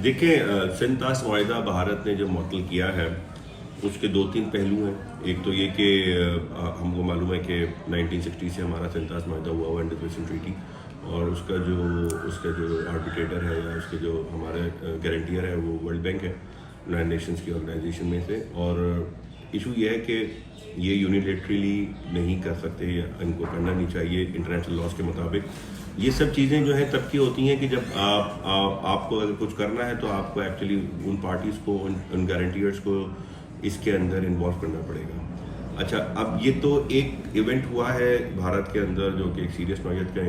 دیکھیں سندھ طاس معاہدہ بھارت نے جو معطل کیا ہے اس کے دو تین پہلو ہیں. ایک تو یہ کہ ہم کو معلوم ہے کہ 1960 سے ہمارا سندھ طاس معاہدہ ہوا انڈو پیسفک ٹریٹی, اور اس کا جو آربیٹریٹر ہے یا اس کے جو ہمارے گارنٹیئر ہے وہ ورلڈ بینک ہے, یونائیٹڈ نیشنز کی آرگنائزیشن میں سے. اور ایشو یہ ہے کہ یہ یونیلیٹرلی نہیں کر سکتے, ان کو کرنا نہیں چاہیے انٹرنیشنل لاز کے مطابق. یہ سب چیزیں جو ہیں تب کی ہوتی ہیں کہ جب آپ کو اگر کچھ کرنا ہے تو آپ کو ایکچولی ان پارٹیز کو, ان گارنٹیئرس کو اس کے اندر انوالو کرنا پڑے گا. اچھا, اب یہ تو ایک ایونٹ ہوا ہے بھارت کے اندر جو کہ ایک سیریس نوعیت کا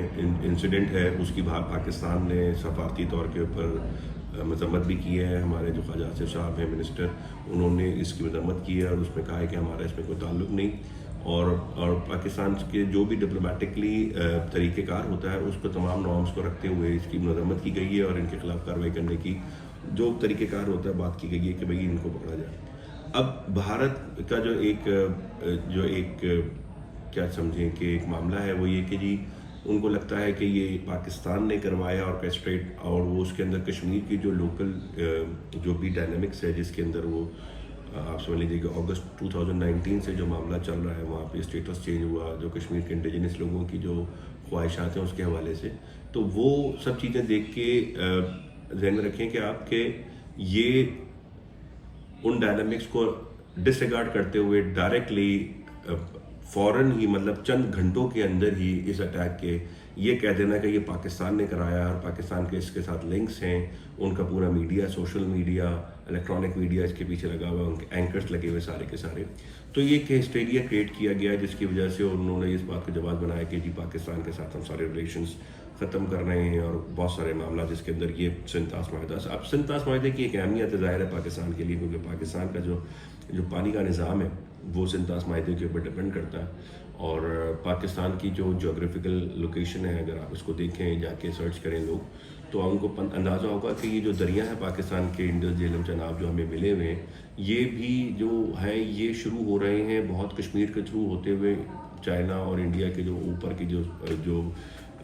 انسیڈنٹ ہے, اس کی پاکستان نے سفارتی طور کے اوپر مذمت بھی کی ہے. ہمارے جو خواجہ آصف صاحب ہیں منسٹر, انہوں نے اس کی مذمت کی ہے اور اس میں کہا ہے کہ ہمارا اس میں کوئی تعلق نہیں, اور پاکستان کے جو بھی ڈپلومیٹکلی طریقہ کار ہوتا ہے اس کو تمام نارمس کو رکھتے ہوئے اس کی مذمت کی گئی ہے, اور ان کے خلاف کارروائی کرنے کی جو طریقہ کار ہوتا ہے بات کی گئی ہے کہ بھئی ان کو پکڑا جائے. اب بھارت کا جو ایک کیا سمجھیں کہ ایک معاملہ ہے وہ یہ کہ جی ان کو لگتا ہے کہ یہ پاکستان نے کروایا آرکیسٹریٹ, اور وہ اس کے اندر کشمیر کی جو لوکل جو بھی ڈائنامکس ہے جس کے اندر وہ آپ سمجھ لیجیے کہ اگست 2019 سے جو معاملہ چل رہا ہے وہاں پہ اسٹیٹس چینج ہوا, جو کشمیر کے انڈیجنس لوگوں کی جو خواہشات ہیں اس کے حوالے سے, تو وہ سب چیزیں دیکھ کے ذہن میں رکھیں کہ آپ کے یہ ان ڈائنامکس کو ڈس ریگارڈ کرتے ہوئے ڈائریکٹلی فوراً ہی مطلب چند گھنٹوں کے اندر ہی اس اٹیک کے یہ کہہ دینا کہ یہ پاکستان نے کرایا اور پاکستان کے اس کے ساتھ لنکس ہیں, ان کا پورا media, social media, electronic media اس کے پیچھے لگا ہوا, ان کے اینکرز لگے ہوئے سارے کے سارے. تو یہ کہ ہسٹیریا کریٹ کیا گیا جس کی وجہ سے انہوں نے اس بات کا جواز بنایا کہ جی پاکستان کے ساتھ ہم سارے ریلیشنز ختم کر رہے ہیں, اور بہت سارے معاملات جس کے اندر یہ سندھ طاس معاہدہ. اب سندھ طاس معاہدے کی ایک اہمیت ظاہر ہے پاکستان کے لیے, کیونکہ پاکستان کا جو پانی کا نظام ہے وہ سندھ طاس معاہدے کے اوپر ڈپینڈ کرتا ہے, اور پاکستان کی جو جغرافیکل لوکیشن ہے اگر آپ اس کو دیکھیں جا کے سرچ کریں لوگ تو ان کو اندازہ ہوگا کہ یہ جو دریا ہے پاکستان کے انڈس جہلم چناب جو ہمیں ملے ہوئے ہیں, یہ بھی جو ہیں یہ شروع ہو رہے ہیں بہت کشمیر کے تھرو ہوتے ہوئے چائنا اور انڈیا کے جو اوپر کی جو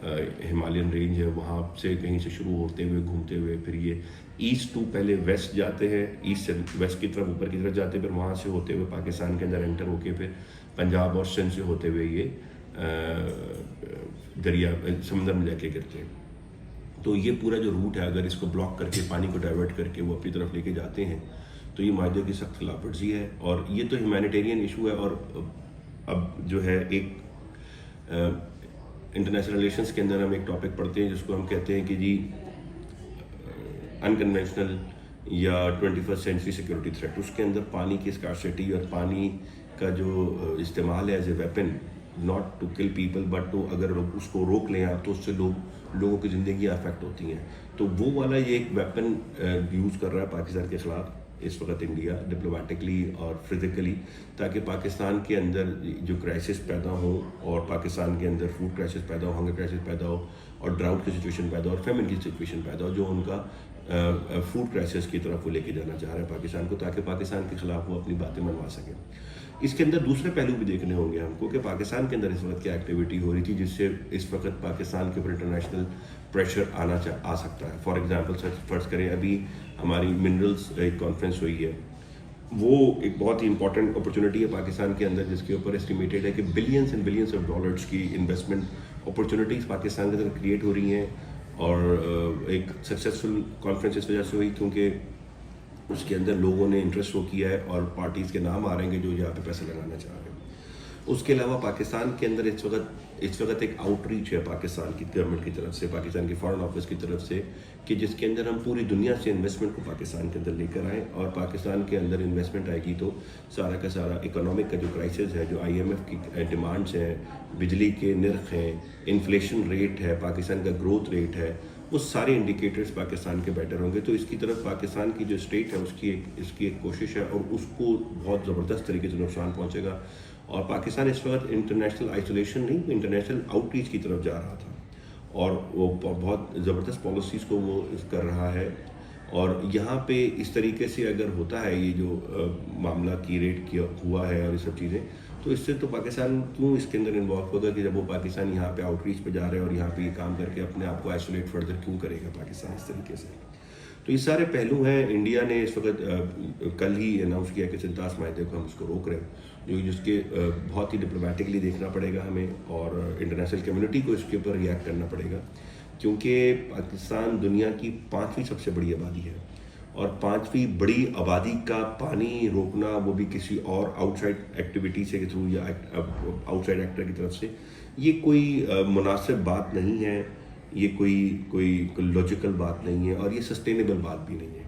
ہمالین رینج ہے وہاں سے کہیں سے شروع ہوتے ہوئے گھومتے ہوئے پھر یہ ایسٹ ٹو پہلے ویسٹ جاتے ہیں, ایسٹ سے ویسٹ کی طرف اوپر کی طرف جاتے ہیں, پھر وہاں سے ہوتے ہوئے پاکستان کے اندر انٹر ہو کے پھر پنجاب اور سندھ سے ہوتے ہوئے یہ دریا سمندر میں جا کے گرتے ہیں. تو یہ پورا جو روٹ ہے اگر اس کو بلاک کر کے پانی کو ڈائیورٹ کر کے وہ اپنی طرف لے کے جاتے ہیں تو یہ معاہدے کی سخت خلاف ورزی ہے, اور یہ تو ہیومینیٹیرین ایشو ہے. اور اب جو ہے ایک انٹرنیشنل ریلیشنز کے اندر ہم ایک ٹاپک پڑھتے ہیں جس کو ہم کہتے ہیں کہ جی انکنونشنل یا 21st سینچری سیکورٹی تھریٹ. اس کے اندر پانی کی اسکارسٹی اور پانی کا جو استعمال ہے as a weapon, not to kill people but to, اگر اس کو روک لیں آپ تو اس سے لوگوں کی زندگیاں افیکٹ ہوتی ہیں. تو وہ والا یہ ایک ویپن یوز کر رہا ہے پاکستان کے خلاف اس وقت انڈیا ڈپلومیٹکلی اور فزیکلی, تاکہ پاکستان کے اندر جو کرائسس پیدا ہوں اور پاکستان کے اندر فوڈ کرائسس پیدا ہو, ہنگر کرائسس پیدا ہو, اور ڈراؤٹ کی سچویشن پیدا ہو, اور فیمن کی سچویشن پیدا ہو, جو ان کا فوڈ کرائسس کی طرف وہ لے کے جانا چاہ رہے ہیں پاکستان کو, تاکہ پاکستان کے خلاف وہ اپنی باتیں منوا سکیں. اس کے اندر دوسرے پہلو بھی دیکھنے ہوں گے ہم کو کہ پاکستان کے اندر اس وقت کیا ایکٹیویٹی ہو رہی تھی جس سے اس وقت پاکستان کے اوپر انٹرنیشنل پریشر آ سکتا ہے. فار ایگزامپل فرض کریں ابھی ہماری منرلز ایک کانفرنس ہوئی ہے, وہ ایک بہت ہی امپورٹنٹ اپرچونیٹی ہے پاکستان کے اندر جس کے اوپر اسٹیمیٹڈ ہے کہ billions and billions of dollars کی انویسٹمنٹ اپرچونیٹیز پاکستان کے اندر کریٹ ہو رہی ہیں. اور ایک سکسیزفل کانفرنس اس وجہ سے ہوئی کیونکہ اس کے اندر لوگوں نے انٹرسٹ شو کیا ہے اور پارٹیز کے نام آ رہے ہیں جو یہاں پہ پیسے لگانا چاہ رہے ہیں. اس کے علاوہ پاکستان کے اندر اس وقت ایک آؤٹ ریچ ہے پاکستان کی گورنمنٹ کی طرف سے, پاکستان کے فارن آفس کی طرف سے, کہ جس کے اندر ہم پوری دنیا سے انویسٹمنٹ کو پاکستان کے اندر لے کر آئیں, اور پاکستان کے اندر انویسٹمنٹ آئے گی تو سارا کا سارا اکنامک کا جو کرائسس ہے, جو IMF کی ڈیمانڈس ہیں, بجلی کے نرخ ہیں, انفلیشن ریٹ ہے, پاکستان کا گروتھ ریٹ ہے, وہ سارے انڈیکیٹرز پاکستان کے بیٹر ہوں گے. تو اس کی طرف پاکستان کی جو اسٹیٹ ہے اس کی ایک کوشش ہے, اور اس کو بہت زبردست طریقے سے نقصان پہنچے گا. اور پاکستان اس وقت انٹرنیشنل آئسولیشن نہیں, انٹرنیشنل آؤٹ ریچ کی طرف جا رہا تھا, اور وہ بہت زبردست پالیسیز کو وہ کر رہا ہے. اور یہاں پہ اس طریقے سے اگر ہوتا ہے یہ جو معاملہ کی ریٹ کیا ہوا ہے اور یہ سب چیزیں, تو اس سے تو پاکستان کیوں اس کے اندر انوالو ہوگا کہ جب وہ پاکستان یہاں پہ آؤٹ ریچ پہ جا رہے ہیں اور یہاں پہ یہ کام کر کے اپنے آپ کو آئسولیٹ فردر کیوں کرے گا پاکستان اس طریقے سے. تو یہ سارے پہلو ہیں. انڈیا نے اس وقت کل ہی اناؤنس کیا کہ سنتاس معاہدے کو ہم اس کو روک رہے ہیں, جس کے بہت ہی ڈپلومیٹکلی دیکھنا پڑے گا ہمیں, اور انٹرنیشنل کمیونٹی کو اس کے اوپر ریئیکٹ کرنا پڑے گا, کیونکہ پاکستان دنیا کی 5ویں سب سے بڑی آبادی ہے, اور 5ویں بڑی آبادی کا پانی روکنا, وہ بھی کسی اور آؤٹ سائڈ ایکٹیویٹی سے کے تھرو یا آؤٹ سائڈ ایکٹر کی طرف سے, یہ کوئی مناسب بات نہیں ہے, یہ کوئی لاجیکل بات نہیں ہے, اور یہ سسٹینیبل بات بھی نہیں ہے.